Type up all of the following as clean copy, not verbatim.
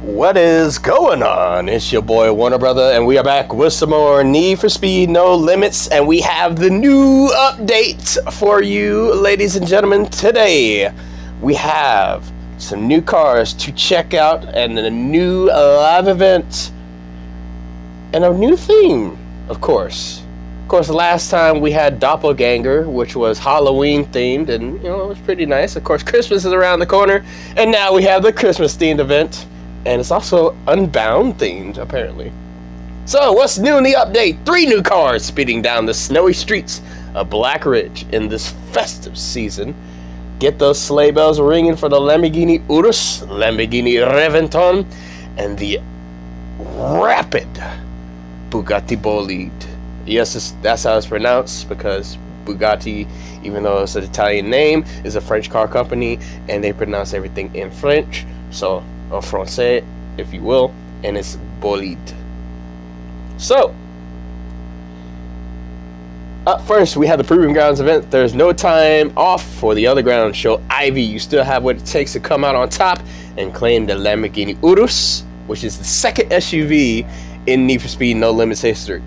What is going on? It's your boy Warner Brother, and we are back with some more Need for Speed No Limits, and we have the new update for you, ladies and gentlemen. Today, we have some new cars to check out, and a new live event, and a new theme, of course. Of course, last time we had Doppelganger, which was Halloween themed, and you know, it was pretty nice. Of course, Christmas is around the corner, and now we have the Christmas themed event. And it's also Unbound themed, apparently. So, what's new in the update? 3 new cars speeding down the snowy streets of Black Ridge in this festive season. Get those sleigh bells ringing for the Lamborghini Urus, Lamborghini Reventon, and the rapid Bugatti Bolide. Yes, that's how it's pronounced, because Bugatti, even though it's an Italian name, is a French car company, and they pronounce everything in French. So, or Francais, if you will, and it's Bolide. So, up first, we have the Proving Grounds event. There's no time off for the other ground show. Ivy, you still have what it takes to come out on top and claim the Lamborghini Urus, which is the second SUV in Need for Speed No Limits history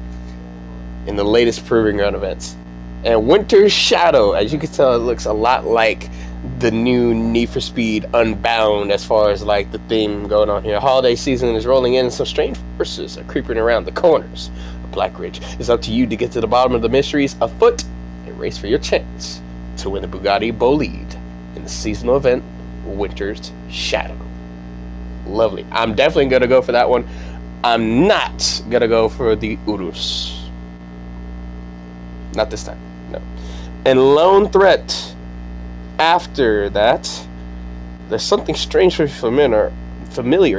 in the latest Proving Ground events. And Winter's Shadow, as you can tell, it looks a lot like the new Need for Speed Unbound as far as like the theme going on here. Holiday season is rolling in, and some strange forces are creeping around the corners of Black Ridge. It's up to you to get to the bottom of the mysteries afoot and race for your chance to win the Bugatti Bolide in the seasonal event Winter's Shadow. Lovely. I'm definitely gonna go for that one. I'm not gonna go for the Urus. Not this time, no. And Lone Threat. After that, there's something strangely familiar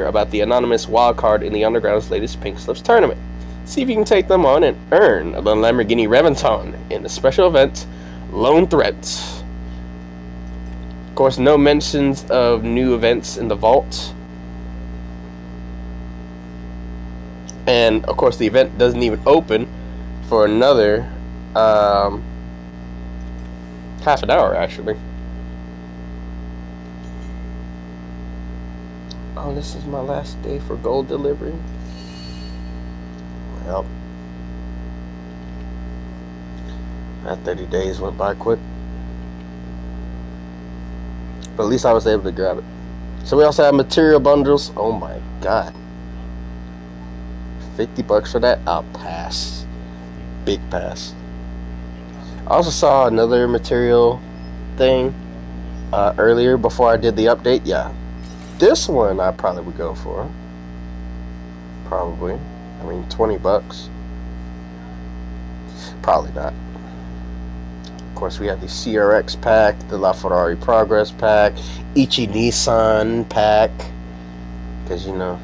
about the anonymous wildcard in the Underground's latest Pink Slips tournament. See if you can take them on and earn the Lamborghini Reventon in the special event Lone Threat. Of course, no mentions of new events in the vault. And of course, the event doesn't even open for another half an hour, actually. Oh, this is my last day for gold delivery. Well, that 30 days went by quick. But at least I was able to grab it. So we also have material bundles. Oh my god. $50 for that? I'll pass. Big pass. I also saw another material thing earlier before I did the update. Yeah. This one I probably would go for. Probably. I mean, $20. Probably not. Of course, we have the CRX pack, the LaFerrari Progress pack, Ichi Nissan pack. Because, you know,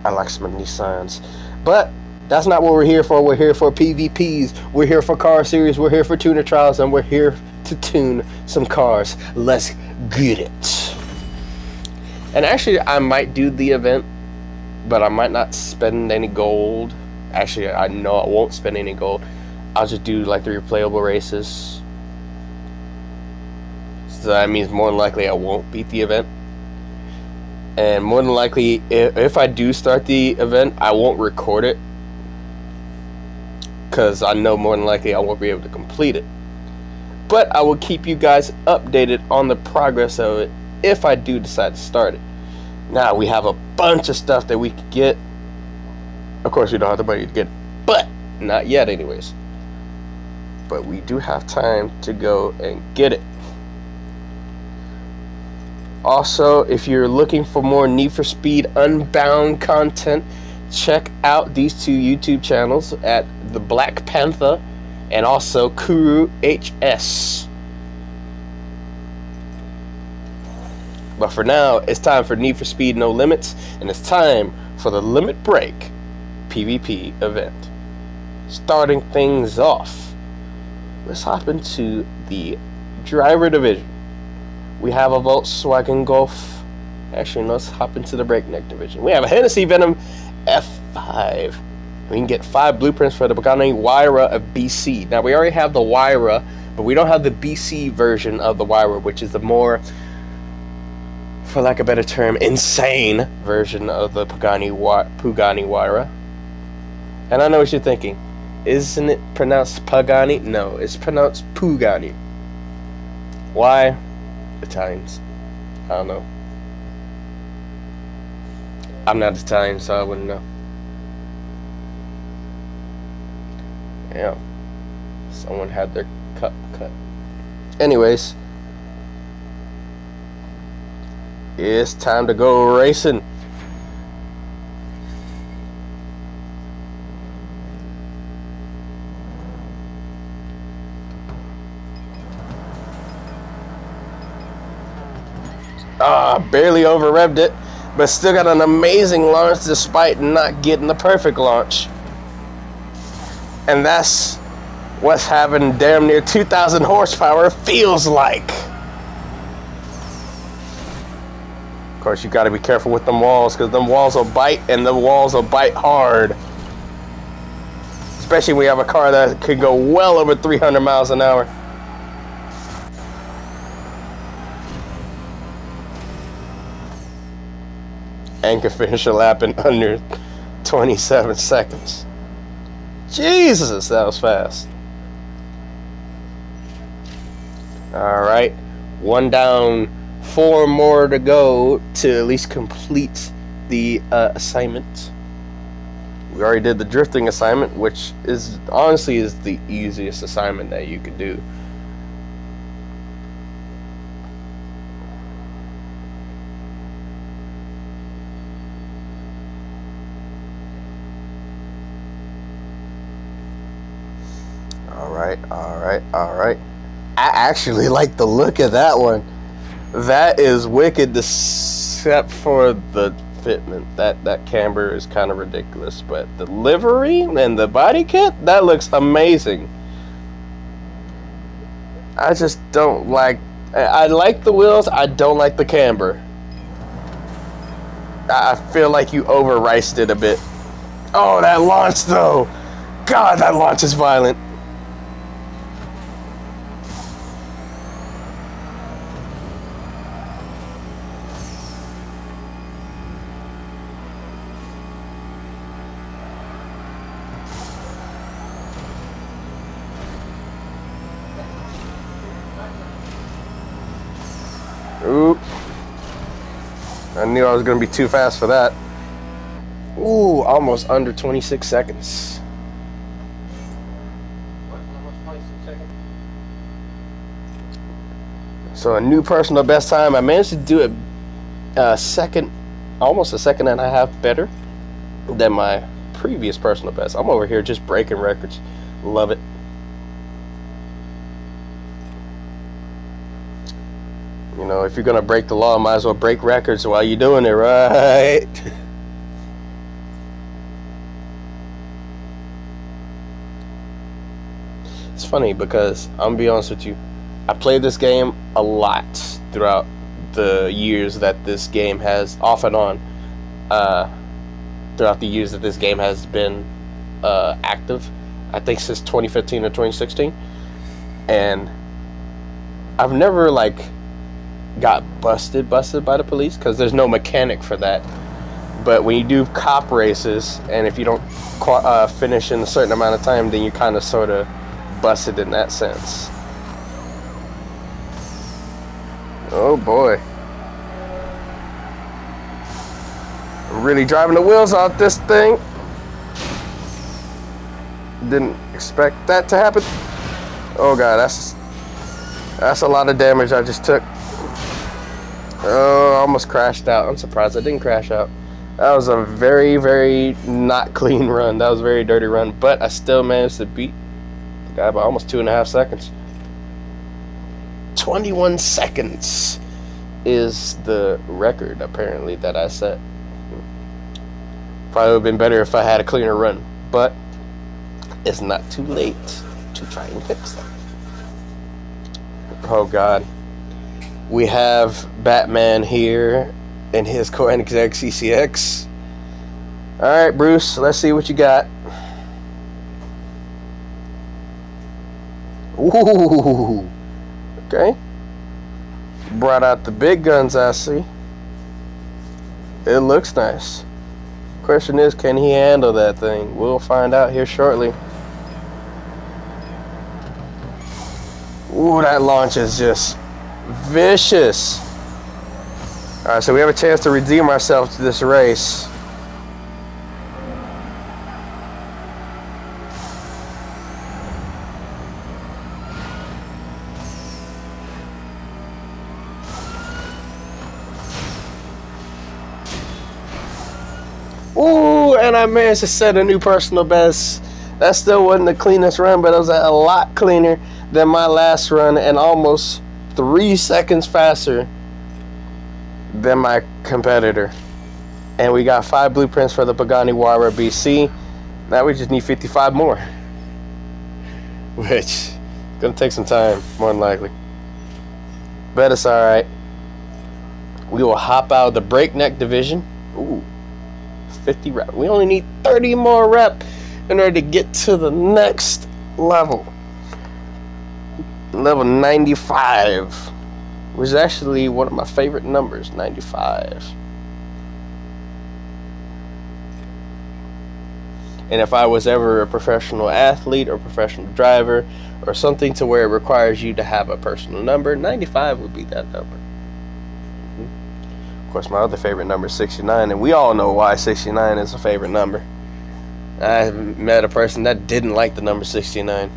I like some Nissans. But that's not what we're here for. We're here for PvPs. We're here for car series. We're here for tuner trials. And we're here to tune some cars. Let's get it. And actually, I might do the event, but I might not spend any gold. Actually, I know I won't spend any gold. I'll just do like the replayable races. So that means more than likely I won't beat the event. And more than likely, if I do start the event, I won't record it, because I know more than likely I won't be able to complete it. But I will keep you guys updated on the progress of it if I do decide to start it. Now we have a bunch of stuff that we could get. Of course, we don't have the money to get it, but not yet anyways. But we do have time to go and get it. Also, if you're looking for more Need for Speed Unbound content, check out these 2 YouTube channels at the Black Panther and also Kuru HS. But for now, it's time for Need for Speed No Limits, and it's time for the Limit Break PvP event. Starting things off, let's hop into the driver division. We have a Volkswagen Golf. Actually, let's hop into the Breakneck division. We have a Hennessy Venom F5. We can get 5 blueprints for the Bugatti Huayra of BC. Now, we already have the Huayra, but we don't have the BC version of the Huayra, which is the more for lack of a better term, insane version of the Pagani Huayra. And I know what you're thinking. Isn't it pronounced Pagani? No, it's pronounced Pugani. Why? Italians. I don't know. I'm not Italian, so I wouldn't know. Yeah. Someone had their cup cut. Anyways. It's time to go racing. Barely over revved it, but still got an amazing launch despite not getting the perfect launch. And that's what's having damn near 2,000 horsepower feels like. Of course, you got to be careful with them walls, because them walls will bite, and the walls will bite hard. Especially when you have a car that could go well over 300 miles an hour. And can finish a lap in under 27 seconds. Jesus, that was fast. Alright, 1 down, 4 more to go to at least complete the assignment. We already did the drifting assignment, which is honestly is the easiest assignment that you could do. Alright. I actually like the look of that one. That is wicked, except for the fitment. That camber is kind of ridiculous, but the livery and the body kit, that looks amazing. I just don't like... I like the wheels, I don't like the camber. I feel like you over-riced it a bit. Oh, that launch though! God, that launch is violent. Oop. I knew I was going to be too fast for that. Ooh, almost under 26 seconds. So a new personal best time. I managed to do it almost a second and a half better than my previous personal best. I'm over here just breaking records. Love it. You know, if you're gonna break the law, might as well break records while you're doing it, right? It's funny because I'm gonna be honest with you, I played this game a lot throughout the years that this game has off and on. Throughout the years that this game has been active, I think since 2015 or 2016, and I've never like got busted by the police, because there's no mechanic for that. But when you do cop races, and if you don't finish in a certain amount of time, then you kind of sort of busted in that sense. Oh boy, I'm really driving the wheels off this thing. Didn't expect that to happen. Oh god, that's a lot of damage I just took. Oh, I almost crashed out. I'm surprised I didn't crash out. That was a very, very not clean run. That was a very dirty run, but I still managed to beat the guy by almost 2.5 seconds. 21 seconds is the record, apparently, that I set. Probably would have been better if I had a cleaner run, but it's not too late to try and fix that. Oh god. We have Batman here in his Koenigsegg CCX. Alright, Bruce, let's see what you got. Ooh. Okay. Brought out the big guns, I see. It looks nice. Question is, can he handle that thing? We'll find out here shortly. Ooh, that launch is just vicious. Alright, so we have a chance to redeem ourselves to this race. Ooh, and I managed to set a new personal best. That still wasn't the cleanest run, but it was a lot cleaner than my last run and almost 3 seconds faster than my competitor. And we got 5 blueprints for the Pagani Huayra BC. Now we just need 55 more, which is gonna take some time, more than likely, but it's all right. We will hop out of the breakneck division. Ooh, 50 rep. We only need 30 more rep in order to get to the next level. Level 95, which is actually one of my favorite numbers, 95. And if I was ever a professional athlete or professional driver or something to where it requires you to have a personal number, 95 would be that number. Of course, my other favorite number is 69, and we all know why 69 is a favorite number. I met a person that didn't like the number 69.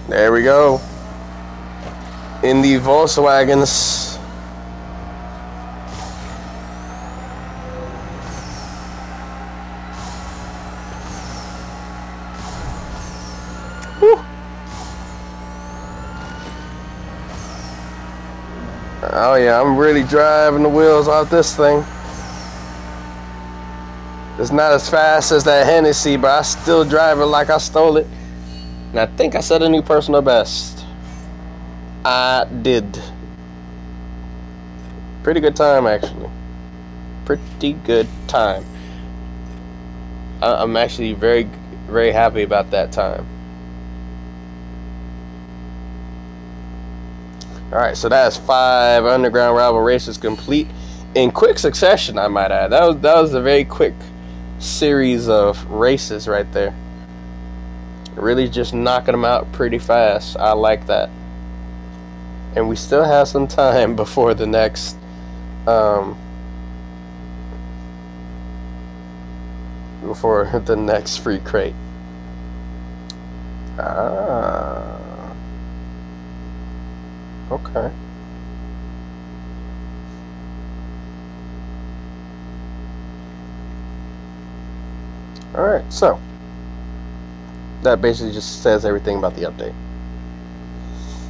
There we go. In the Volkswagens. Whew. Oh yeah, I'm really driving the wheels off this thing. It's not as fast as that Hennessy, but I still drive it like I stole it. And I think I set a new personal best. I did. Pretty good time, actually. Pretty good time. I'm actually very, very happy about that time. Alright, so that's 5 underground rival races complete in quick succession, I might add. That was a very quick series of races right there. Really just knocking them out pretty fast. I like that. And we still have some time before the next free crate. Okay. Alright, so that basically just says everything about the update.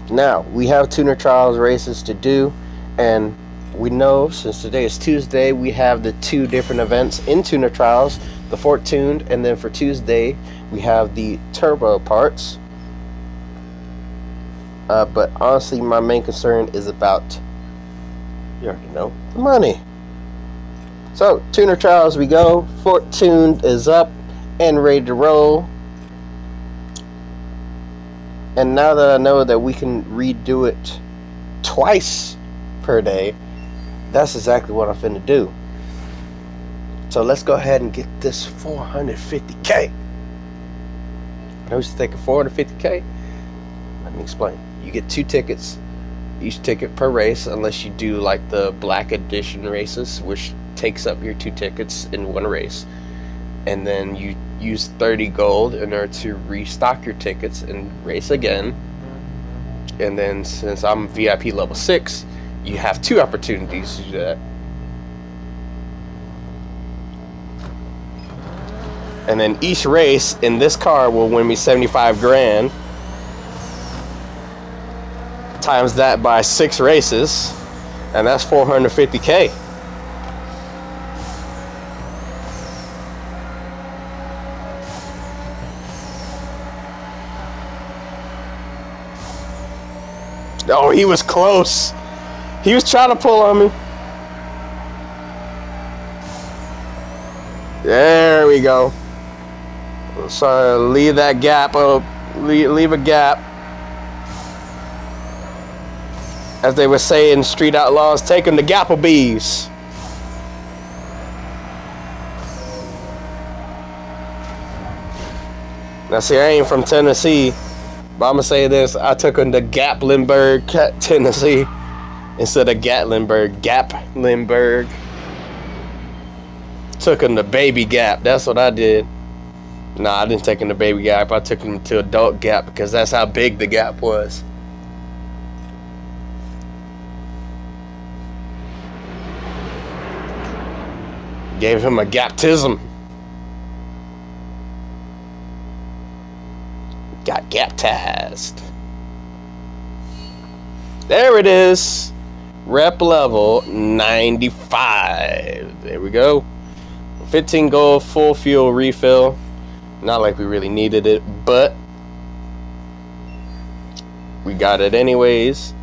Now, we have tuner trials races to do, and we know since today is Tuesday, we have the 2 different events in tuner trials, the Fort Tuned, and then for Tuesday, we have the turbo parts. But honestly, my main concern is about, you already know, the money. So, tuner trials we go, Fort Tuned is up and ready to roll. And now that I know that we can redo it twice per day, that's exactly what I'm finna do. So let's go ahead and get this 450K. I was thinking 450K. Let me explain. You get 2 tickets, each ticket per race, unless you do like the Black Edition races, which takes up your 2 tickets in one race. And then you use 30 gold in order to restock your tickets and race again. And then since I'm VIP level 6, you have 2 opportunities to do that. And then each race in this car will win me 75 grand. Times that by 6 races, and that's 450K. Oh, he was close. He was trying to pull on me. There we go. So leave that gap up. Leave a gap. As they were saying, street outlaws, take them to Gapplebee's. Now see, I ain't from Tennessee, but I'm gonna say this: I took them to Gatlinburg, Tennessee, instead of Gatlinburg. Gatlinburg. Took them to Baby Gap. That's what I did. Nah, I didn't take them to Baby Gap. I took them to Adult Gap because that's how big the gap was. Gave him a gaptism. Got gaptized. There it is. Rep level 95. There we go. 15 gold, full fuel refill. Not like we really needed it, but we got it anyways.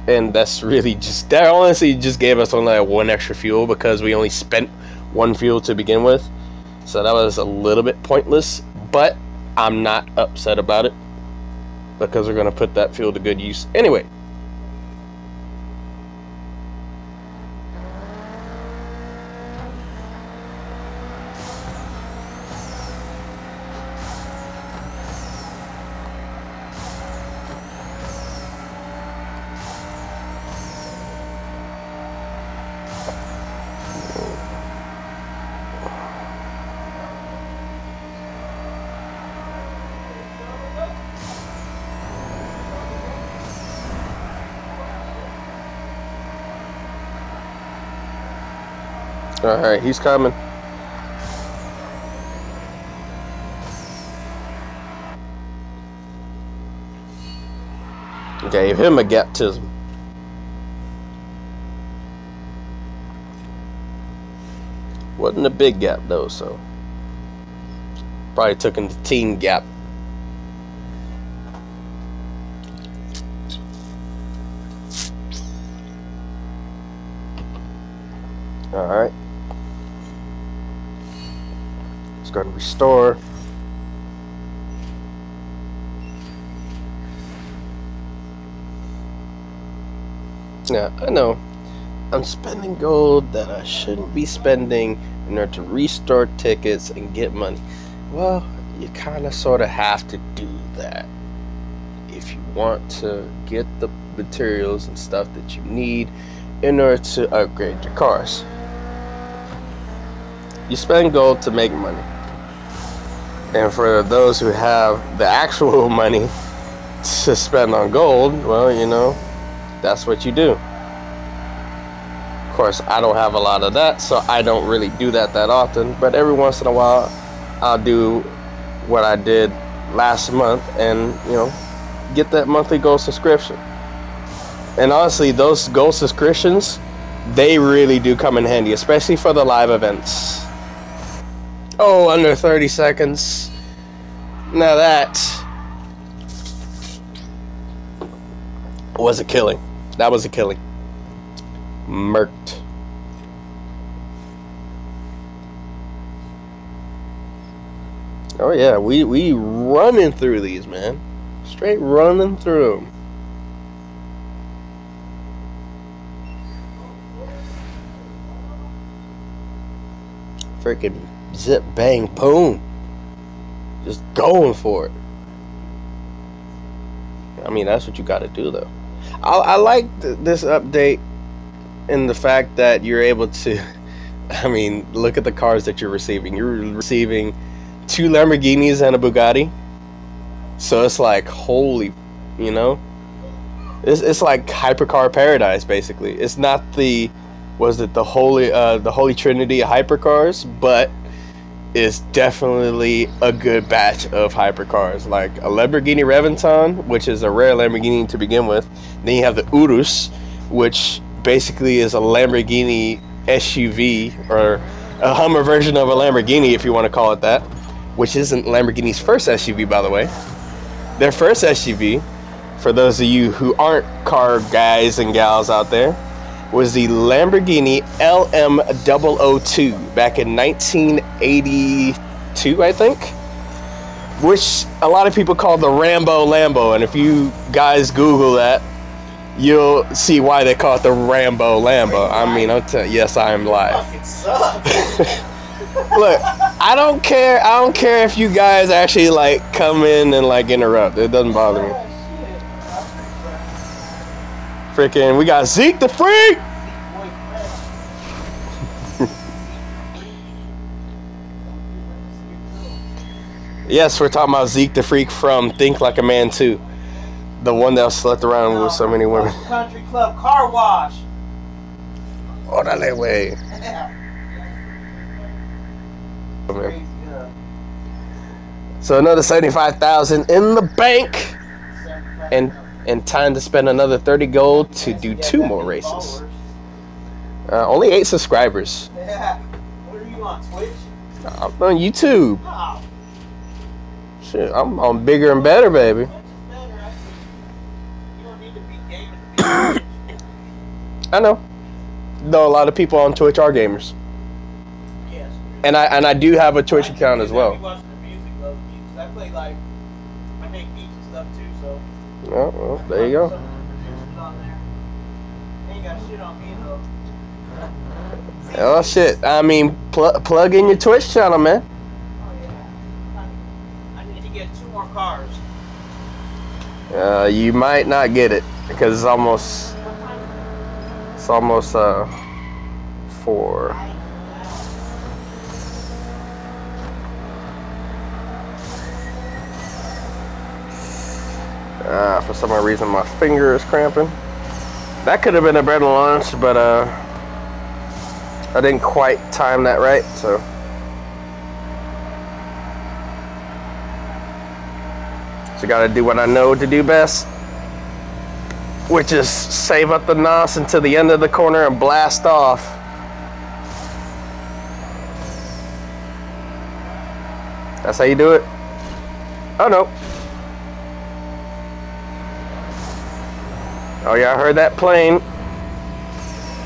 And that's really just, that honestly just gave us only like 1 extra fuel because we only spent 1 fuel to begin with. So that was a little bit pointless, but I'm not upset about it because we're going to put that fuel to good use anyway. Alright, he's coming. Gave him a gaptism. Wasn't a big gap though, so probably took him to teen gap. Alright. Going to restore. Now I know I'm spending gold that I shouldn't be spending in order to restore tickets and get money. Well, you kind of sort of have to do that if you want to get the materials and stuff that you need in order to upgrade your cars. You spend gold to make money. And for those who have the actual money to spend on gold, well, you know, that's what you do. Of course, I don't have a lot of that, so I don't really do that often. But every once in a while, I'll do what I did last month and, you know, get that monthly gold subscription. And honestly, those gold subscriptions, they really do come in handy, especially for the live events. Oh, under 30 seconds. Now that was a killing. That was a killing. Murked. Oh yeah, we running through these, man. Straight running through them. Freaking zip, bang, boom. Just going for it. I mean, that's what you got to do, though. I like this update in the fact that you're able to, I mean, look at the cars that you're receiving. You're receiving 2 Lamborghinis and a Bugatti. So it's like, holy, you know? It's like hypercar paradise, basically. It's not the, was it the holy trinity of hypercars, but is definitely a good batch of hypercars, like a Lamborghini Reventon, which is a rare Lamborghini to begin with. Then you have the Urus, which basically is a Lamborghini SUV, or a Hummer version of a Lamborghini, if you want to call it that, which isn't Lamborghini's first SUV, by the way. Their first SUV, for those of you who aren't car guys and gals out there, was the Lamborghini LM002 back in 1982, I think, which a lot of people call the Rambo Lambo. And if you guys Google that, you'll see why they call it the Rambo Lambo. I mean, yes, I am live. Look, I don't care. I don't care if you guys actually like come in and like interrupt. It doesn't bother me. Freaking, we got Zeke the Freak. Yes, we're talking about Zeke the Freak from Think Like a Man 2. The one that slept around with so many women. Country Club Car Wash. Órale, way. So another 75,000 in the bank, and time to spend another 30 gold to do 2 more races. Only 8 subscribers. Yeah. What are you on, Twitch? I'm on YouTube. Oh. Shit, I'm on bigger and better, baby. You don't need to be gaming to be I know. Though a lot of people on Twitch are gamers. Yes. And I do have a Twitch account as well. I play like, I make beats and stuff too, so. Oh, well, there you go. Some producers on there. They ain't got shit on me though. Oh shit! I mean, plug in your Twitch channel, man. Oh yeah. I need to get 2 more cars. You might not get it because it's almost 4. For some reason my finger is cramping. That could have been a better launch, but I didn't quite time that right, so. So gotta do what I know to do best, which is save up the NOS until the end of the corner and blast off. That's how you do it. Oh no. Oh yeah, I heard that plane.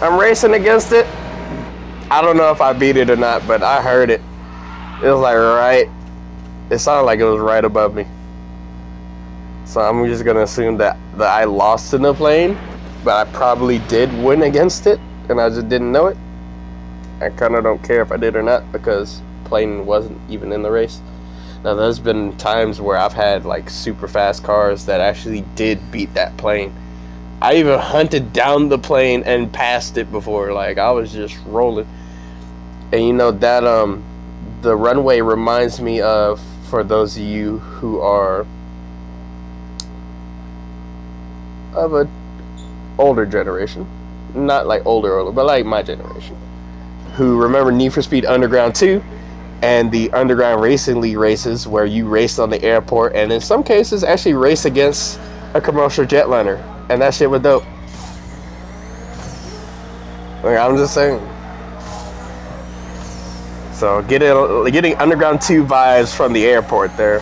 I'm racing against it. I don't know if I beat it or not, but I heard it. It was like right. It sounded like it was right above me. So I'm just gonna assume that I lost in the plane, but I probably did win against it, and I just didn't know it. I kind of don't care if I did or not because plane wasn't even in the race. Now there's been times where I've had like super fast cars that actually did beat that plane. I even hunted down the plane and passed it before. Like I was just rolling. And you know that the runway reminds me of, for those of you who are of a older generation, not like older, but like my generation, who remember Need for Speed Underground 2 and the Underground Racing League races where you raced on the airport and in some cases actually race against a commercial jetliner. And that shit was dope. Like, I'm just saying. So getting Underground 2 vibes from the airport there.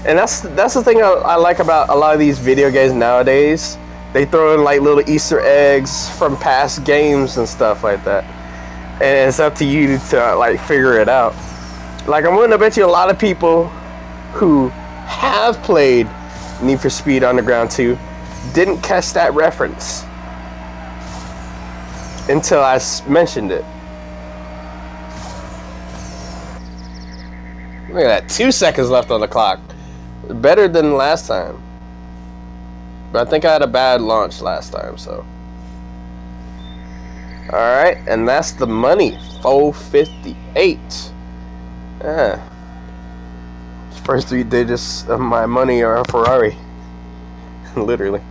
And that's the thing I like about a lot of these video games nowadays. They throw in like little Easter eggs from past games and stuff like that. And it's up to you to like figure it out. Like I'm willing to bet you a lot of people who have played Need for Speed Underground 2 didn't catch that reference until I mentioned it. Look at that, 2 seconds left on the clock. Better than last time. But I think I had a bad launch last time, so. Alright, and that's the money. 458. Yeah. First 3 digits of my money are a Ferrari. Literally.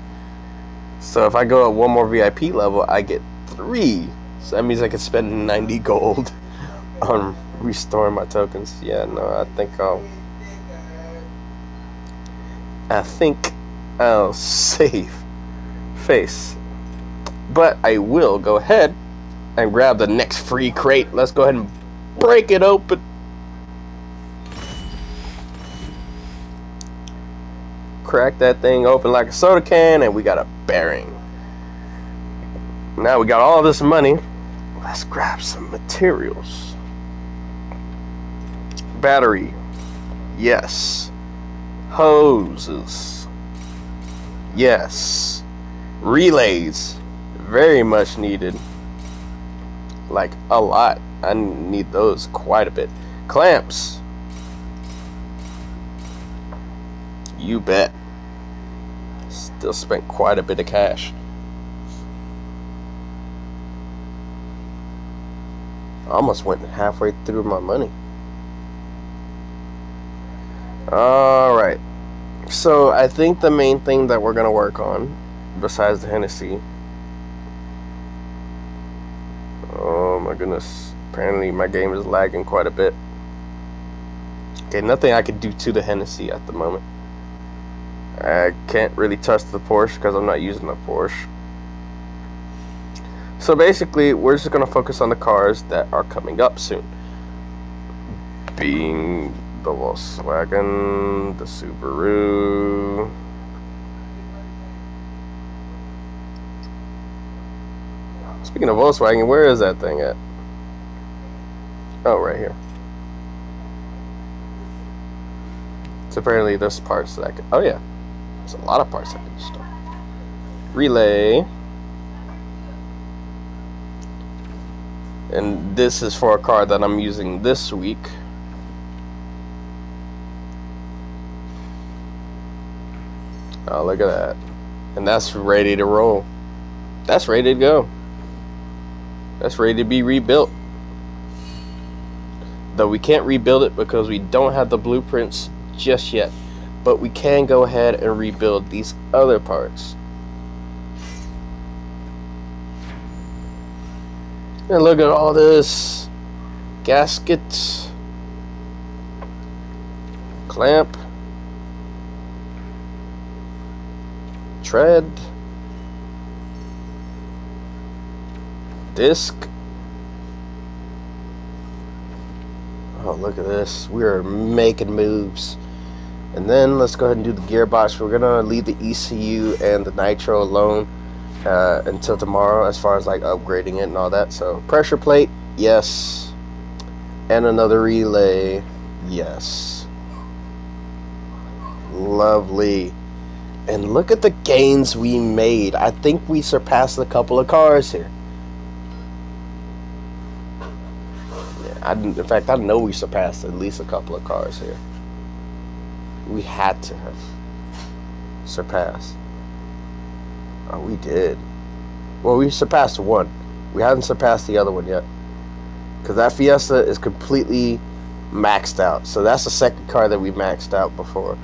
So if I go at 1 more VIP level, I get 3. So that means I can spend 90 gold on restoring my tokens. Yeah, no, I think I'll save face. But I will go ahead and grab the next free crate. Let's go ahead and break it open. crack that thing open like a soda can, and we got a bearing. Now we got all this money. Let's grab some materials. Battery, yes. Hoses, yes. Relays, very much needed. Like a lot. I need those quite a bit. Clamps, you bet. Still spent quite a bit of cash. Almost went halfway through my money. Alright. So I think the main thing that we're going to work on, besides the Hennessy. Oh my goodness. Apparently my game is lagging quite a bit. Okay, nothing I could do to the Hennessy at the moment. I can't really touch the Porsche because I'm not using the Porsche. So basically, we're just going to focus on the cars that are coming up soon. Being the Volkswagen, the Subaru. Speaking of Volkswagen, where is that thing at? Oh, right here. So apparently there's parts that I could... Oh yeah, there's a lot of parts I can start. Relay. And this is for a car that I'm using this week. Oh, look at that. And that's ready to roll. That's ready to go. That's ready to be rebuilt. Though we can't rebuild it because we don't have the blueprints just yet. But we can go ahead and rebuild these other parts. And look at all this. Gaskets. Clamp. Tread. Disc. Oh, look at this. We are making moves. And then let's go ahead and do the gearbox. We're gonna leave the ECU and the nitro alone until tomorrow, as far as like upgrading it and all that. So pressure plate, yes. And another relay, yes. Lovely. And look at the gains we made. I think we surpassed a couple of cars here. Yeah, in fact, I know we surpassed at least a couple of cars here. We had to have surpassed. Oh, we did. Well, we surpassed one. We haven't surpassed the other one yet. Because that Fiesta is completely maxed out. So that's the second car that we maxed out before.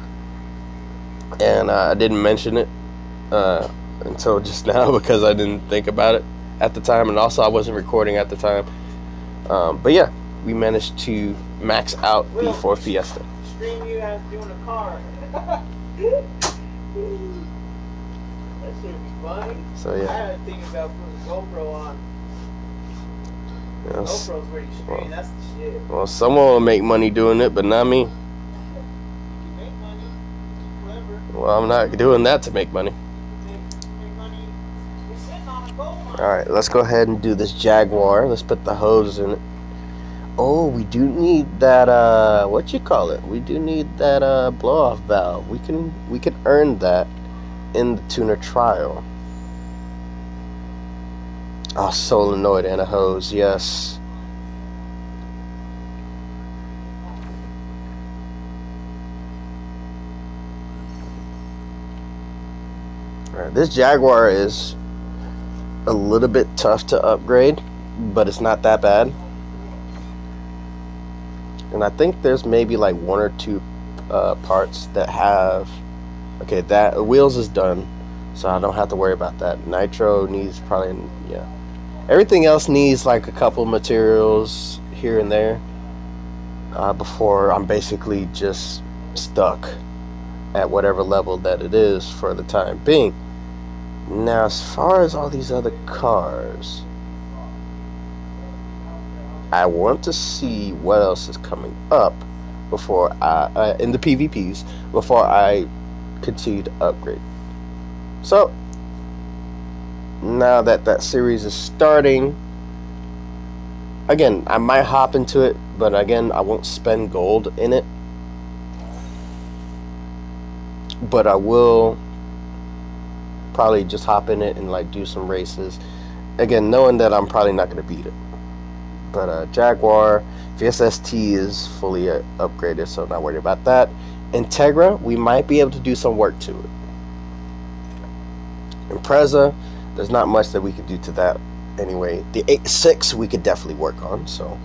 And I didn't mention it until just now because I didn't think about it at the time. And also I wasn't recording at the time. But yeah, we managed to max out the Ford Fiesta. Stream you as doing a car. That should be funny. So yeah. I had to think about putting GoPro on. Yes. GoPro's where you stream. That's the shit. Well, someone will make money doing it, but not me. You can make money. Whatever. Well, I'm not doing that to make money. Make money. We're sitting on a gold mine. Alright, let's go ahead and do this Jaguar. Let's put the hose in it. Oh, we do need that, what you call it? We do need that, blow-off valve. We can earn that in the tuner trial. Oh, solenoid and a hose, yes. Alright, this Jaguar is a little bit tough to upgrade, but it's not that bad. And I think there's maybe like one or two parts that have... Okay, that wheels is done, so I don't have to worry about that. Nitro needs probably... Yeah. Everything else needs like a couple materials here and there before I'm basically just stuck at whatever level that it is for the time being. Now, as far as all these other cars, I want to see what else is coming up before I in the PvPs before I continue to upgrade. So now that that series is starting, again, I might hop into it, but again, I won't spend gold in it. But I will probably just hop in it and like do some races. Again, knowing that I'm probably not going to beat it. But Jaguar, VSST is fully upgraded, so not worried about that. Integra, we might be able to do some work to it. Impreza, there's not much that we could do to that anyway. The 8.6 we could definitely work on, so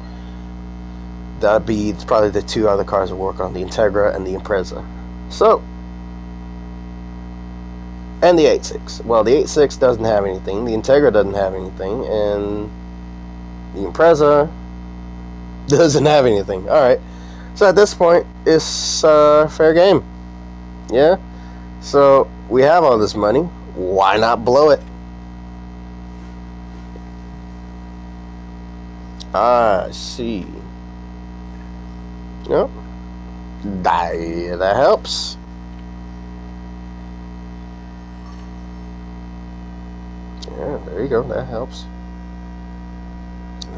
that'd be probably the two other cars to work on, the Integra and the Impreza. So, and the 8.6. Well, the 8.6 doesn't have anything, the Integra doesn't have anything, and the Impreza doesn't have anything. Alright, so at this point, it's fair game. Yeah? So, we have all this money. Why not blow it? I see. Yep. That helps. Yeah, there you go. That helps.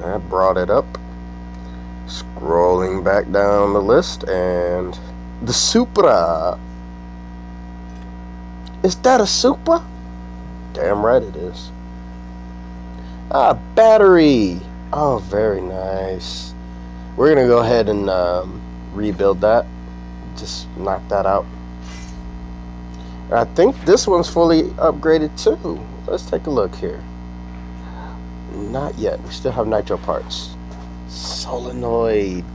I brought it up. Scrolling back down the list, and the Supra. Is that a Supra? Damn right it is. Ah, battery. Oh, very nice. We're gonna go ahead and rebuild that. Just knock that out. I think this one's fully upgraded too. Let's take a look here. Not yet. We still have nitro parts. Solenoid.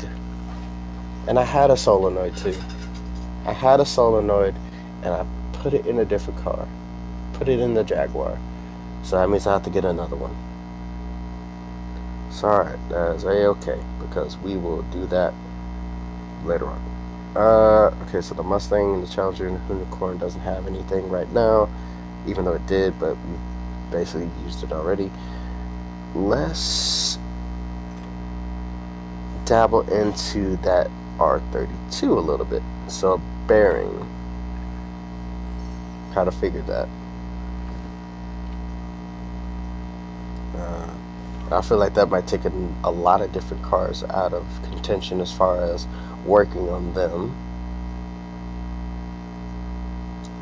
And I had a solenoid too. I had a solenoid and I put it in a different car. Put it in the Jaguar. So that means I have to get another one. So alright, that's A-okay, because we will do that later on. Okay, so the Mustang and the Challenger and the Unicorn doesn't have anything right now, even though it did, but we basically used it already. Let's dabble into that R32 a little bit. So bearing, how to figure that. I feel like that might take a lot of different cars out of contention as far as working on them.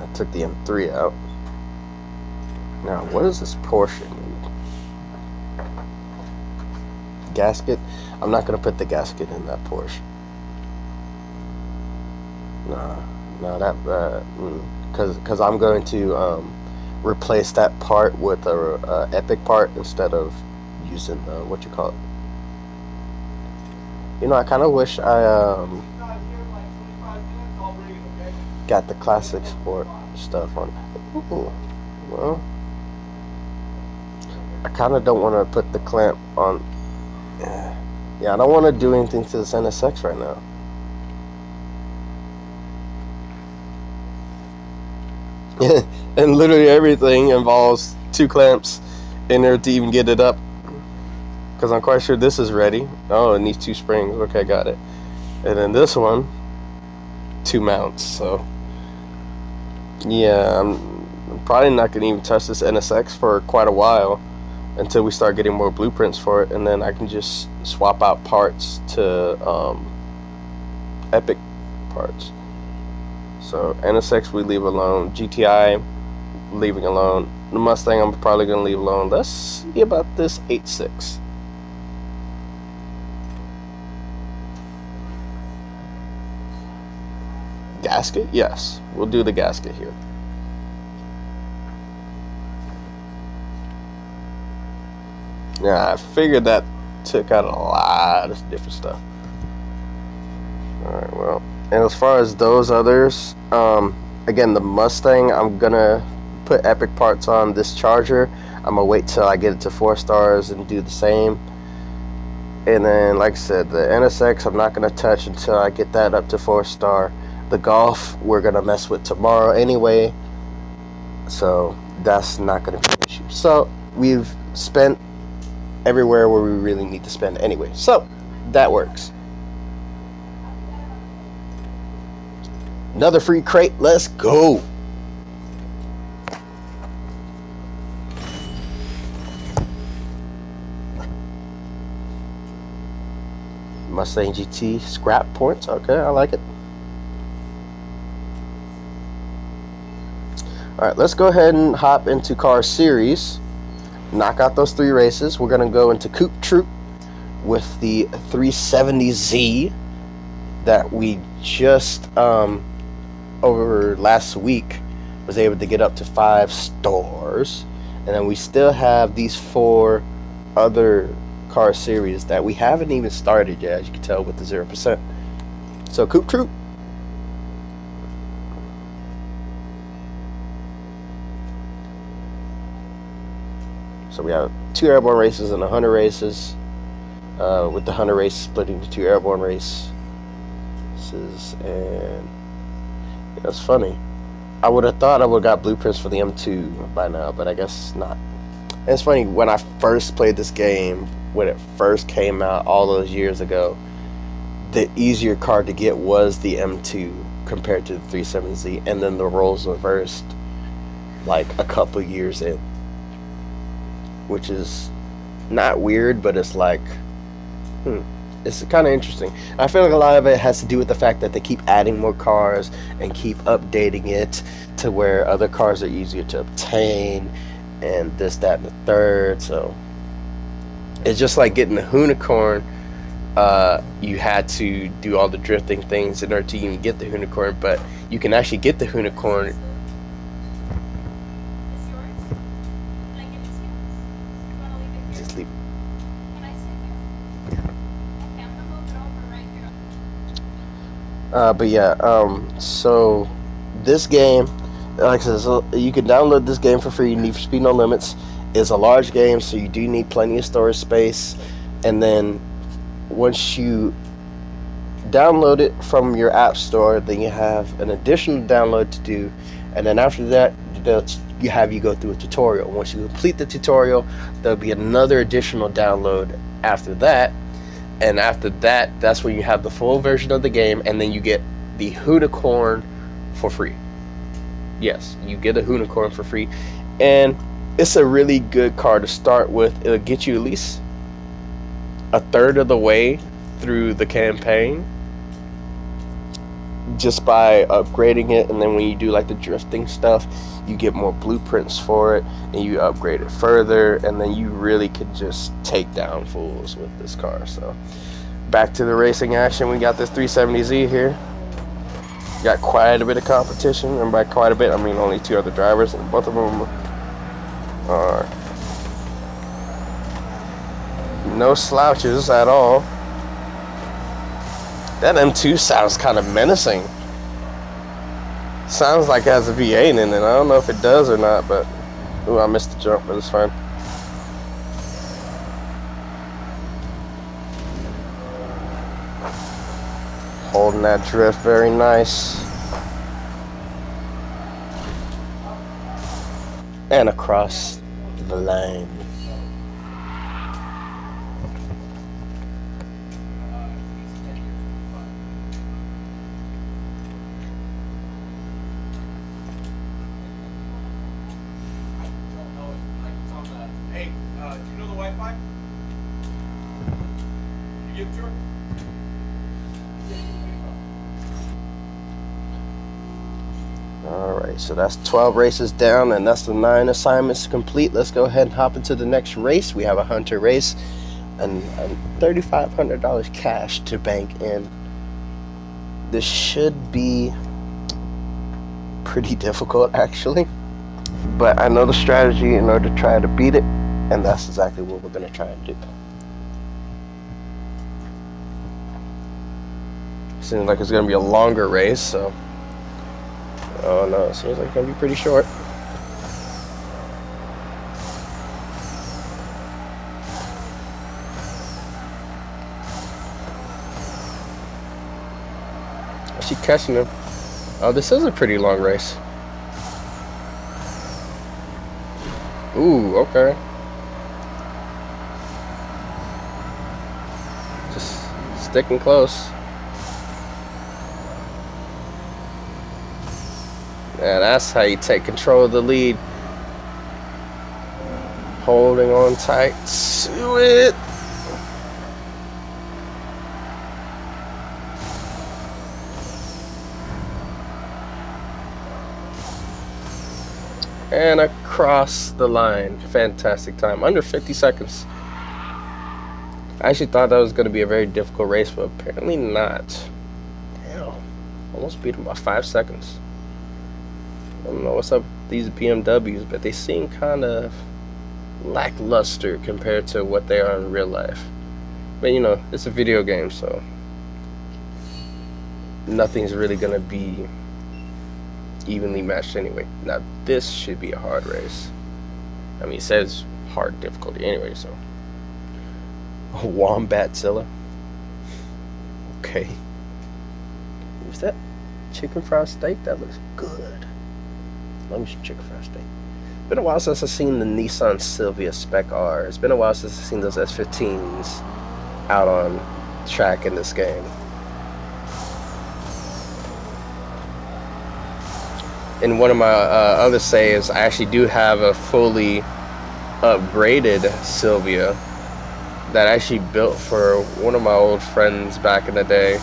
I took the M3 out. Now, what does this Porsche need? Gasket? I'm not going to put the gasket in that Porsche. No, that, because I'm going to replace that part with a Epic part instead of using the, what you call it. You know, I kind of wish I got the classic sport stuff on. Ooh, well, I kind of don't want to put the clamp on. Yeah, I don't want to do anything to this NSX right now. And literally everything involves two clamps in there to even get it up. Because I'm quite sure this is ready. Oh, it needs two springs. Okay, got it. And then this one, two mounts. So, yeah, I'm probably not going to even touch this NSX for quite a while until we start getting more blueprints for it. And then I can just swap out parts to Epic parts. So, NSX we leave alone. GTI, leaving alone. The Mustang I'm probably going to leave alone. Let's see about this 8.6. Gasket? Yes, we'll do the gasket here. Yeah, I figured that took out a lot of different stuff. Alright, well, and as far as those others, again, the Mustang, I'm gonna put Epic parts on this Charger. I'm gonna wait till I get it to 4 stars and do the same. And then, like I said, the NSX I'm not gonna touch until I get that up to 4 star. The Golf we're gonna mess with tomorrow anyway, so that's not gonna be an issue. So we've spent everywhere where we really need to spend anyway, so that works. Another free crate, let's go. Mustang GT scrap points. Okay, I like it. Alright, let's go ahead and hop into car series. Knock out those 3 races. We're going to go into Coupe Troop with the 370Z that we just over last week was able to get up to 5 stars. And then we still have these 4 other car series that we haven't even started yet, as you can tell with the 0%. So Coupe Troop. So we have 2 airborne races and 100 races, with the 100 race splitting into 2 airborne races. And yeah, it's funny. I would have thought I would have got blueprints for the M2 by now, but I guess not. And it's funny, when I first played this game, when it first came out all those years ago, the easier car to get was the M2 compared to the 370Z, and then the roles reversed like a couple years in, which is not weird, but it's like, it's kind of interesting. I feel like a lot of it has to do with the fact that they keep adding more cars and keep updating it to where other cars are easier to obtain, and this, that, and the third. So it's just like getting the unicorn. You had to do all the drifting things in order to even get the unicorn, but you can actually get the unicorn. It's yours? Can I give it to you? You want to leave it here? Just leave. Can I sit here? Okay, I'm gonna move it over right here. But yeah, so this game, like I said, so you can download this game for free. Need for Speed No Limits. It's a large game, so you do need plenty of storage space. And then once you download it from your app store, then you have an additional download to do. And then after that, you go through a tutorial. Once you complete the tutorial, there'll be another additional download after that. And after that, that's when you have the full version of the game, and then you get the unicorn for free. Yes, you get a unicorn for free, and it's a really good car to start with. It'll get you at least a third of the way through the campaign just by upgrading it. And then when you do like the drifting stuff, you get more blueprints for it, and you upgrade it further, and then you really could just take down fools with this car. So back to the racing action. We got this 370Z here. Got quite a bit of competition, and by quite a bit I mean only 2 other drivers, and both of them are no slouches at all. That M2 sounds kind of menacing. Sounds like it has a V8 in it. I don't know if it does or not, but ooh, I missed the jump, but it's fine. Holding that drift very nice. And across the line. Hey, do you know the Wi-Fi? You give it to her? Alright, so that's 12 races down, and that's the 9 assignments complete. Let's go ahead and hop into the next race. We have a hunter race and $3,500 cash to bank in. This should be pretty difficult, actually, but I know the strategy in order to try to beat it, and that's exactly what we're going to try and do. Seems like it's going to be a longer race, so oh no, it seems like it's going to be pretty short. Is she catching him? Oh, this is a pretty long race. Ooh, okay. Just sticking close. Yeah, that's how you take control of the lead. Holding on tight to it. And across the line. Fantastic time. Under 50 seconds. I actually thought that was going to be a very difficult race, but apparently not. Damn. Almost beat him by 5 seconds. I don't know what's up with these BMWs, but they seem kind of lackluster compared to what they are in real life. But you know, it's a video game, so nothing's really going to be evenly matched anyway. Now, this should be a hard race. I mean, it says hard difficulty anyway, so. Wombatzilla. Okay. Is that chicken fried steak? That looks good. Let me some chicken fried steak. Been a while since I've seen the Nissan Silvia Spec R. It's been a while since I've seen those S15s out on track in this game. In one of my other saves, I actually do have a fully upgraded Silvia that I actually built for one of my old friends back in the day.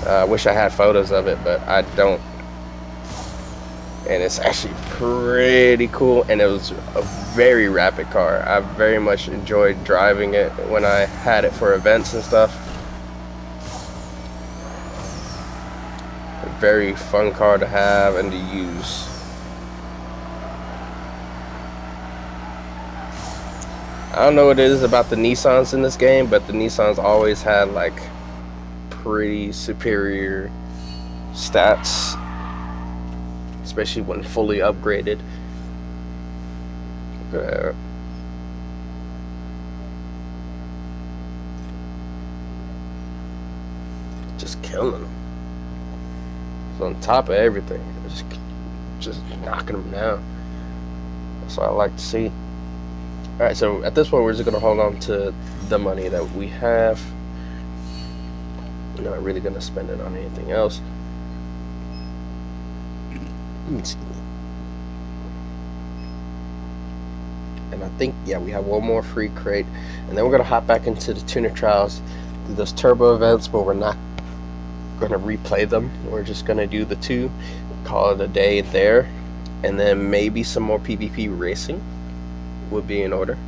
I wish I had photos of it, but I don't. And it's actually pretty cool, and it was a very rapid car. I very much enjoyed driving it when I had it for events and stuff. A very fun car to have and to use. I don't know what it is about the Nissans in this game, but the Nissans always had like pretty superior stats, especially when fully upgraded. Just killing them. It's on top of everything. Just knocking them down. That's what I like to see. Alright, so at this point we're just going to hold on to the money that we have. We're not really going to spend it on anything else. And I think, yeah, we have one more free crate. And then we're going to hop back into the tuner trials, do those turbo events, but we're not going to replay them. We're just going to do the 2, call it a day there. And then maybe some more PvP racing would be in order.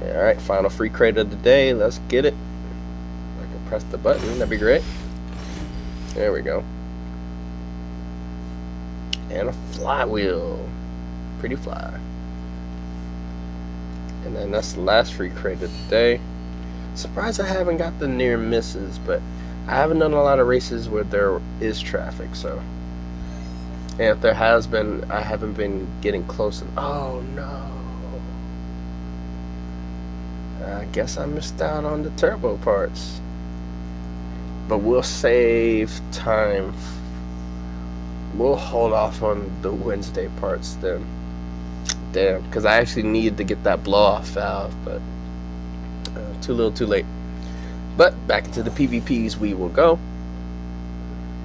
Alright, final free crate of the day. Let's get it. I can press the button, that'd be great. There we go. And a flywheel. Pretty fly. And then that's the last free crate of the day. Surprised I haven't got the near misses, but I haven't done a lot of races where there is traffic, so. And if there has been, I haven't been getting close. Oh no. I guess I missed out on the turbo parts. But we'll save time. We'll hold off on the Wednesday parts then. Damn, because I actually needed to get that blow-off valve, but too little too late. But back into the PvPs we will go.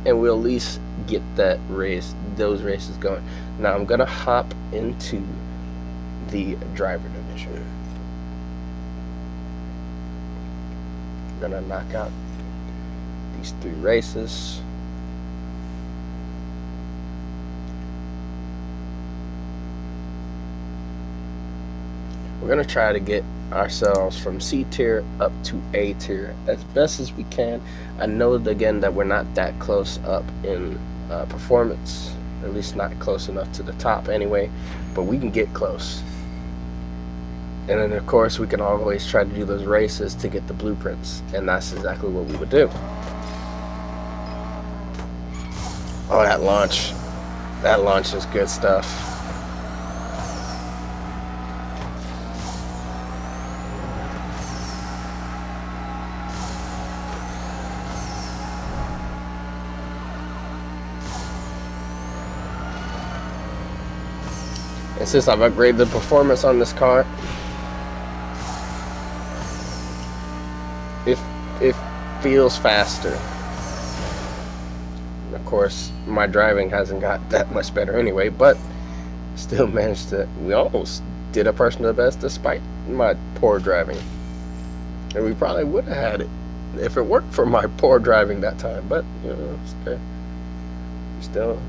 And we'll at least get that race, those races going. Now I'm going to hop into the driver division. Gonna knock out these 3 races. We're gonna try to get ourselves from C tier up to A tier as best as we can. I know again that we're not that close up in performance, at least not close enough to the top anyway, but we can get close. And then of course we can always try to do those races to get the blueprints, and that's exactly what we would do. Oh, that launch is good stuff. And since I've upgraded the performance on this car, it feels faster. Of course, my driving hasn't got that much better anyway, but still managed to, we almost did a personal best despite my poor driving. And we probably would have had it if it worked for my poor driving that time. But, you know, it's okay. Still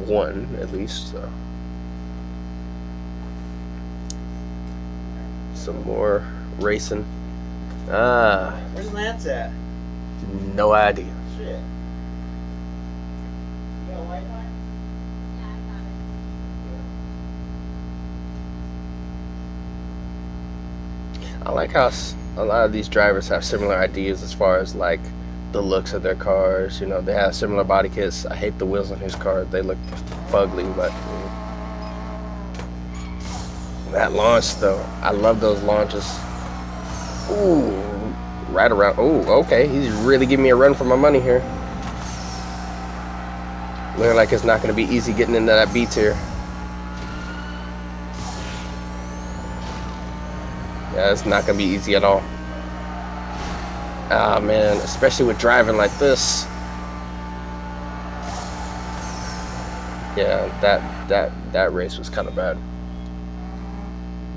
won, at least, so. Some more racing. Where's Lance at? No idea. Shit. You got Wi-Fi? Yeah, I got it. I like how a lot of these drivers have similar ideas as far as like the looks of their cars. You know, they have similar body kits. I hate the wheels on his car. They look fugly, but that launch though, I love those launches. Ooh, right around. Ooh, okay, he's really giving me a run for my money here. Looking like it's not going to be easy getting into that B tier. Yeah, it's not going to be easy at all. Ah, man, especially with driving like this. Yeah, that race was kind of bad.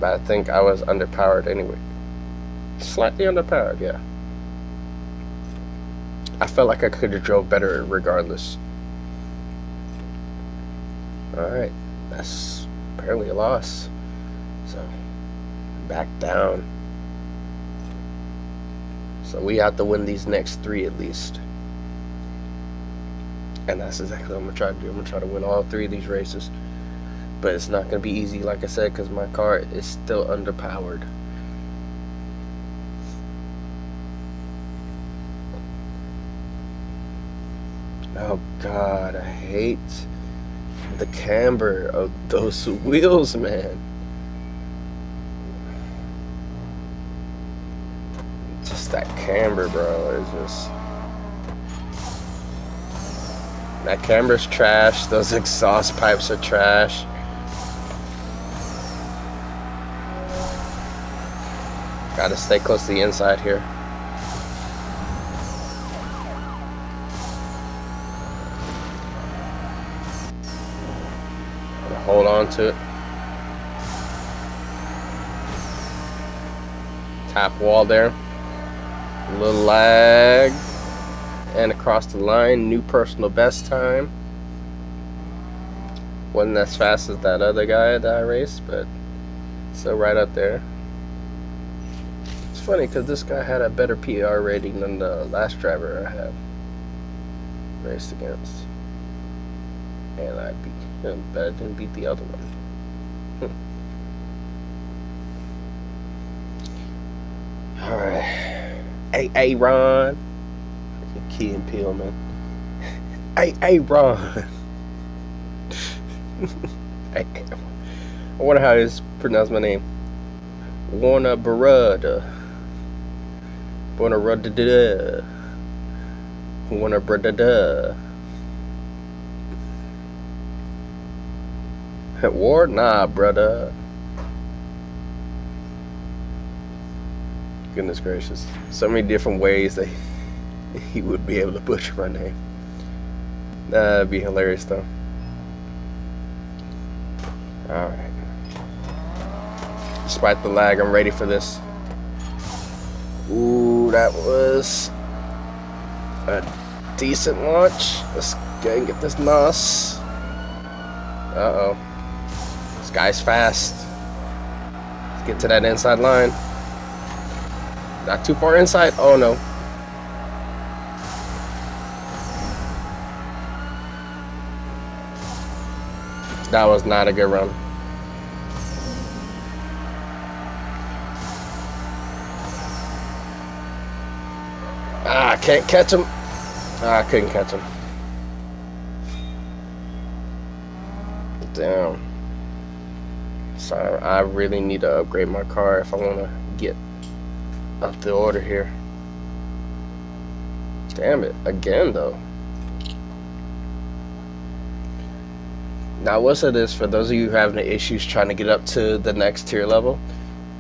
But I think I was underpowered anyway. Slightly underpowered, yeah. I felt like I could have drove better regardless. Alright, that's apparently a loss. So, back down. So we have to win these next 3 at least. And that's exactly what I'm going to try to do. I'm going to try to win all 3 of these races. But it's not going to be easy, like I said, because my car is still underpowered. Oh God, I hate the camber of those wheels, man. Just that camber, bro, is just... That camber's trash. Those exhaust pipes are trash. Gotta stay close to the inside here. Gotta hold on to it. Tap wall there. A little lag. And across the line, new personal best time. Wasn't as fast as that other guy that I raced, but still right up there. It's funny because this guy had a better PR rating than the last driver I had raced against. And I beat him, but I didn't beat the other one. Alright. Hey, Ron. Key and Peel, man. Hey, Ron. I wonder how to pronounce my name. Warner Barada. Warner Barada. Warner Barada. War? Nah, brother. Goodness gracious. So many different ways that he would be able to butcher my name. That'd be hilarious though. Alright. Despite the lag, I'm ready for this. Ooh, that was a decent launch. Let's go and get this NOS. Uh-oh. This guy's fast. Let's get to that inside line. Not too far inside. Oh no. That was not a good run. Ah, I can't catch him. Ah, I couldn't catch him. Damn. Sorry, I really need to upgrade my car if I want to get up the order here. Damn it, again though. Now, what's it is for those of you having issues trying to get up to the next tier level,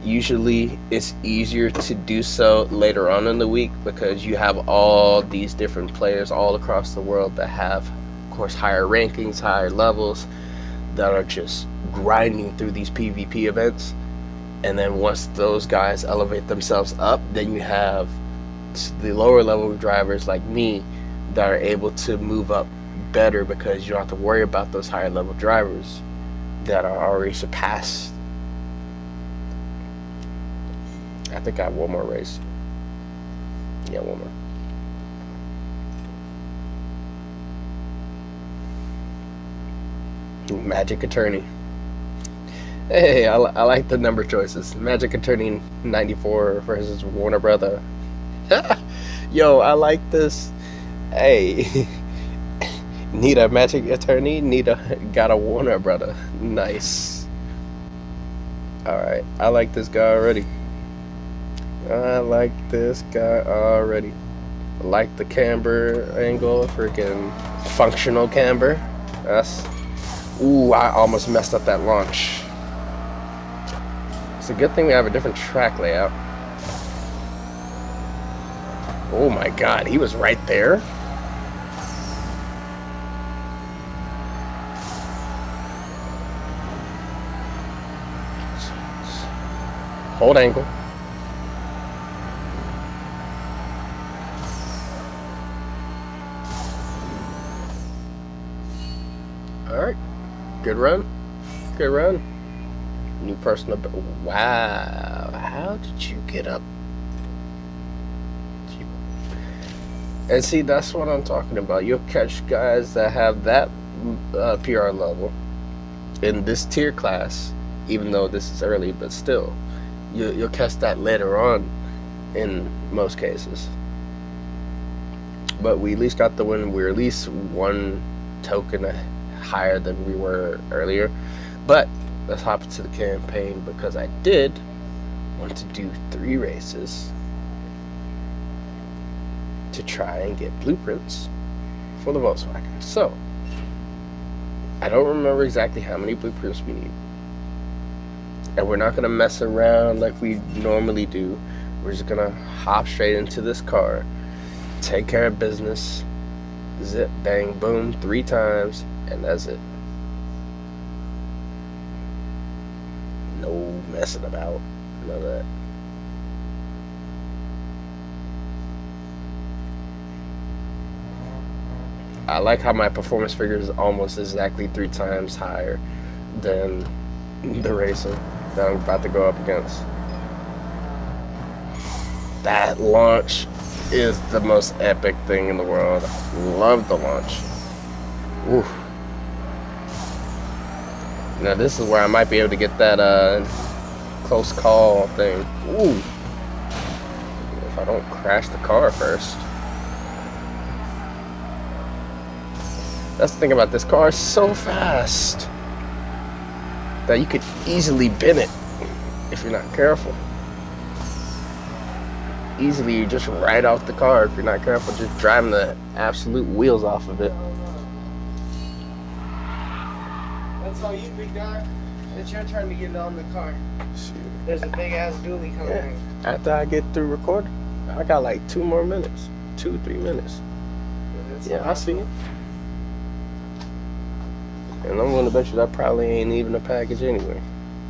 usually it's easier to do so later on in the week because you have all these different players all across the world that have, of course, higher rankings, higher levels, that are just grinding through these PvP events. And then once those guys elevate themselves up, then you have the lower level drivers like me that are able to move up better, because you don't have to worry about those higher level drivers that are already surpassed. I think I have one more race. Yeah, one more. Magic Attorney. Hey, I like the number choices. Magic Attorney 94 versus Warner Brother. Yo, I like this. Hey, need a Magic Attorney? Got a Warner Brother. Nice. Alright, I like this guy already. I like the camber angle, freaking functional camber. Ooh, I almost messed up that launch. It's a good thing we have a different track layout. Oh my god, he was right there. Hold angle. Alright. Good run. Good run. New personal. Wow. How did you get up? And see, that's what I'm talking about. You'll catch guys that have that PR level in this tier class, even though this is early, but still. You'll catch that later on in most cases. But we at least got the win. We're at least one token higher than we were earlier. But let's hop into the campaign, because I did want to do 3 races to try and get blueprints for the Volkswagen. So I don't remember exactly how many blueprints we need, and we're not gonna mess around like we normally do. We're just gonna hop straight into this car, take care of business, zip, bang, boom, 3 times, and that's it. No messing about, none of that. I like how my performance figure is almost exactly 3 times higher than the racer that I'm about to go up against. That launch is the most epic thing in the world. Love the launch. Ooh. Now this is where I might be able to get that close call thing. Ooh. If I don't crash the car first. That's the thing about this car, it's so fast that you could easily bin it if you're not careful. Easily, you just ride off the car if you're not careful, just driving the absolute wheels off of it. That's all you, big guy. It's your turn to get on the car. Shoot. There's a big ass dually coming in. After I get through recording, I got like 2 more minutes, 2-3 minutes. Yeah, I see it. And I'm gonna bet you that probably ain't even a package anyway.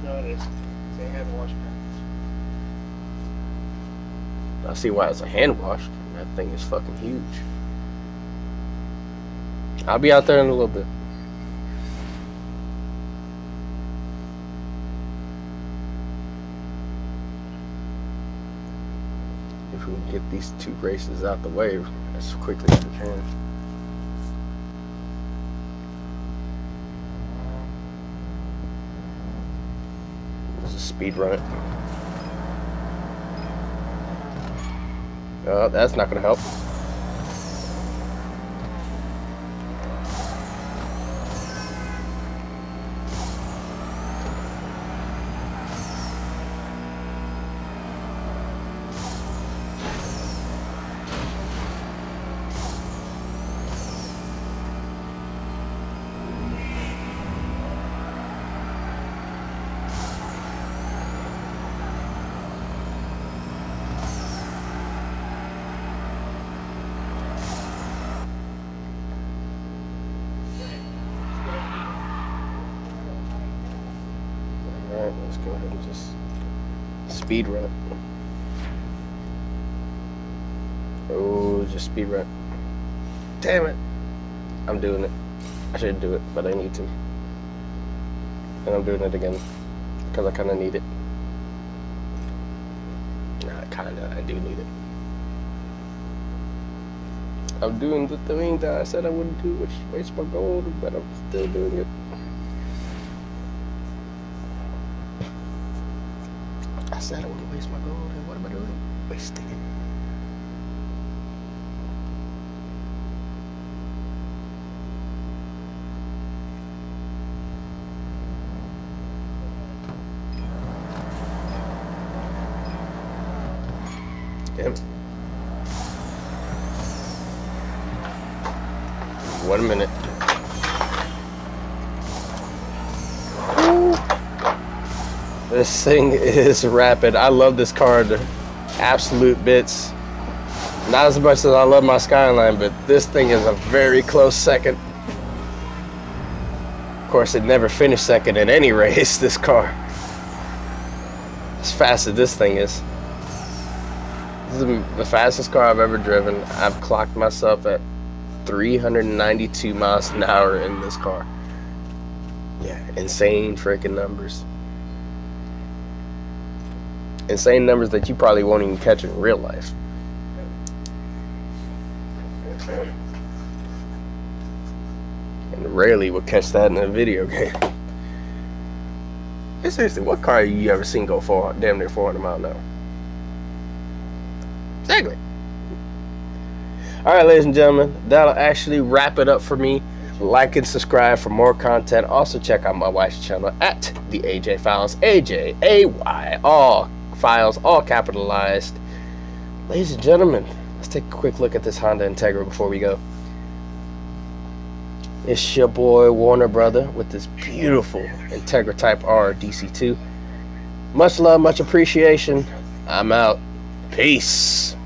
No, it is. It's a hand wash package. I see why it's a hand wash. That thing is fucking huge. I'll be out there in a little bit. If we can get these 2 races out the way as quickly as we can. Speed run it. Oh, that's not gonna help. Let's go ahead and just speed run. Oh, just speed run. Damn it. I'm doing it. I shouldn't do it, but I need to. And I'm doing it again because I kind of need it. Nah, kinda. I do need it. I'm doing the thing that I said I wouldn't do, which waste my gold, but I'm still doing it. I said I wouldn't waste my gold, and what am I doing? Wasting it. Damn. 1 minute. This thing is rapid. I love this car to absolute bits. Not as much as I love my Skyline, but this thing is a very close second. Of course, it never finished second in any race, this car. As fast as this thing is. This is the fastest car I've ever driven. I've clocked myself at 392 miles an hour in this car. Yeah, insane freaking numbers. Insane numbers that you probably won't even catch in real life. And rarely will catch that in a video game. Hey, seriously, what car have you ever seen go damn near 400 miles an hour? Exactly. Alright, ladies and gentlemen, that'll actually wrap it up for me. Like and subscribe for more content. Also check out my wife's channel at the AJ Files, AJAY, all files, all capitalized. Ladies and gentlemen, let's take a quick look at this Honda Integra before we go. It's your boy Warner Brother with this beautiful Integra Type R DC2. Much love, much appreciation. I'm out. Peace.